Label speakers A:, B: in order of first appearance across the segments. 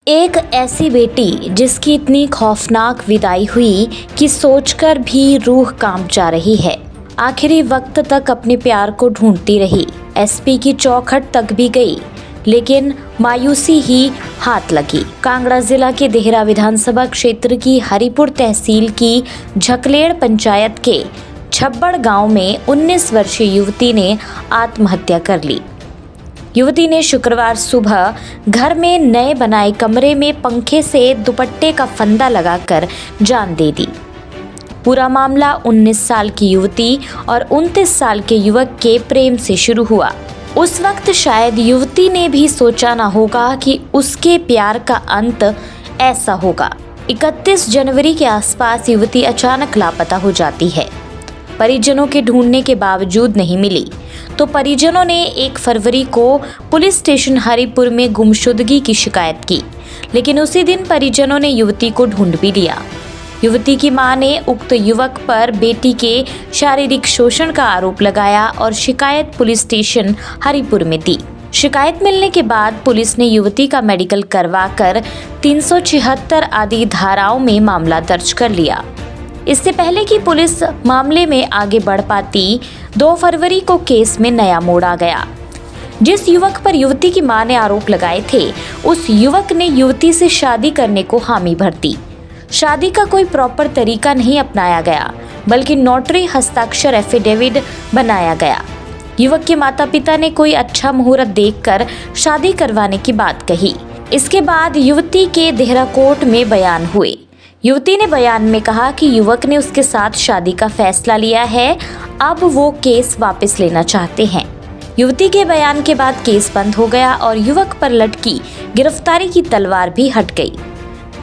A: एक ऐसी बेटी जिसकी इतनी खौफनाक विदाई हुई कि सोचकर भी रूह कांप जा रही है। आखिरी वक्त तक अपने प्यार को ढूंढती रही, एसपी की चौखट तक भी गई, लेकिन मायूसी ही हाथ लगी। कांगड़ा जिला के देहरा विधानसभा क्षेत्र की हरिपुर तहसील की झकलेड़ पंचायत के छब्बड़ गांव में 19 वर्षीय युवती ने आत्महत्या कर ली। युवती ने शुक्रवार सुबह घर में नए बनाए कमरे में पंखे से दुपट्टे का फंदा लगाकर जान दे दी। पूरा मामला 19 साल की युवती और 29 साल के युवक के प्रेम से शुरू हुआ। उस वक्त शायद युवती ने भी सोचा ना होगा कि उसके प्यार का अंत ऐसा होगा। 31 जनवरी के आसपास युवती अचानक लापता हो जाती है। परिजनों के ढूंढने के बावजूद नहीं मिली तो परिजनों ने 1 फरवरी को पुलिस स्टेशन हरिपुर में गुमशुदगी की शिकायत की, लेकिन उसी दिन परिजनों ने युवती को ढूंढ भी लिया। युवती की मां ने उक्त युवक पर बेटी के शारीरिक शोषण का आरोप लगाया और शिकायत पुलिस स्टेशन हरिपुर में दी। शिकायत मिलने के बाद पुलिस ने युवती का मेडिकल करवाकर 376 आदि धाराओं में मामला दर्ज कर लिया। इससे पहले कि पुलिस मामले में आगे बढ़ पाती, 2 फरवरी को केस में नया मोड़ आ गया। जिस युवक पर युवती की मां ने आरोप लगाए थे, उस युवक ने युवती से शादी करने को हामी भर दी। शादी का कोई प्रॉपर तरीका नहीं अपनाया गया, बल्कि नोटरी हस्ताक्षर एफिडेविट बनाया गया। युवक के माता पिता ने कोई अच्छा मुहूर्त देखकर शादी करवाने की बात कही। इसके बाद युवती के देहरा कोर्ट में बयान हुए। युवती ने बयान में कहा कि युवक ने उसके साथ शादी का फैसला लिया है, अब वो केस वापस लेना चाहते हैं। युवती के बयान के बाद केस बंद हो गया और युवक पर लटकी गिरफ्तारी की तलवार भी हट गई।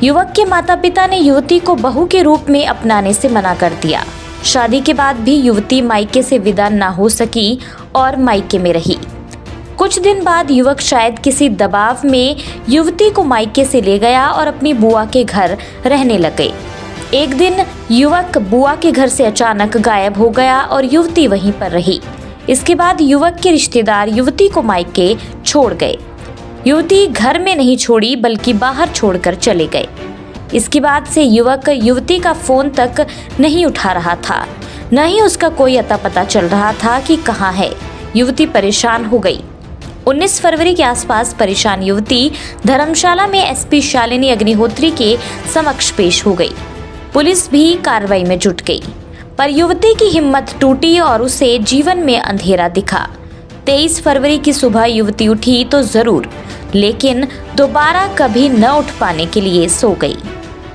A: युवक के माता पिता ने युवती को बहू के रूप में अपनाने से मना कर दिया। शादी के बाद भी युवती मायके से विदा न हो सकी और मायके में रही। कुछ दिन बाद युवक शायद किसी दबाव में युवती को मायके से ले गया और अपनी बुआ के घर रहने लग गए। एक दिन युवक बुआ के घर से अचानक गायब हो गया और युवती वहीं पर रही। इसके बाद युवक के रिश्तेदार युवती को मायके छोड़ गए। युवती घर में नहीं छोड़ी बल्कि बाहर छोड़कर चले गए। इसके बाद से युवक युवती का फोन तक नहीं उठा रहा था, न ही उसका कोई अता पता चल रहा था कि कहाँ है। युवती परेशान हो गई। 19 फरवरी के आसपास परेशान युवती धर्मशाला में एसपी शालिनी अग्निहोत्री के समक्ष पेश हो गई। पुलिस भी कार्रवाई में जुट गई, पर युवती की हिम्मत टूटी और उसे जीवन में अंधेरा दिखा। 23 फरवरी की सुबह युवती उठी तो जरूर, लेकिन दोबारा कभी न उठ पाने के लिए सो गई।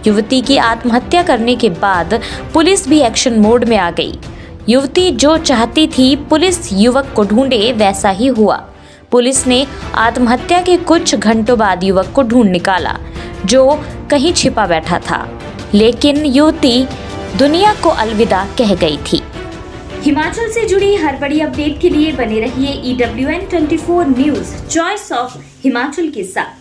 A: युवती की आत्महत्या करने के बाद पुलिस भी एक्शन मोड में आ गई। युवती जो चाहती थी पुलिस युवक को ढूंढे, वैसा ही हुआ। पुलिस ने आत्महत्या के कुछ घंटों बाद युवक को ढूंढ निकाला, जो कहीं छिपा बैठा था, लेकिन युवती दुनिया को अलविदा कह गई थी।
B: हिमाचल से जुड़ी हर बड़ी अपडेट के लिए बने रहिए EWN24 news, choice of Himachal के साथ।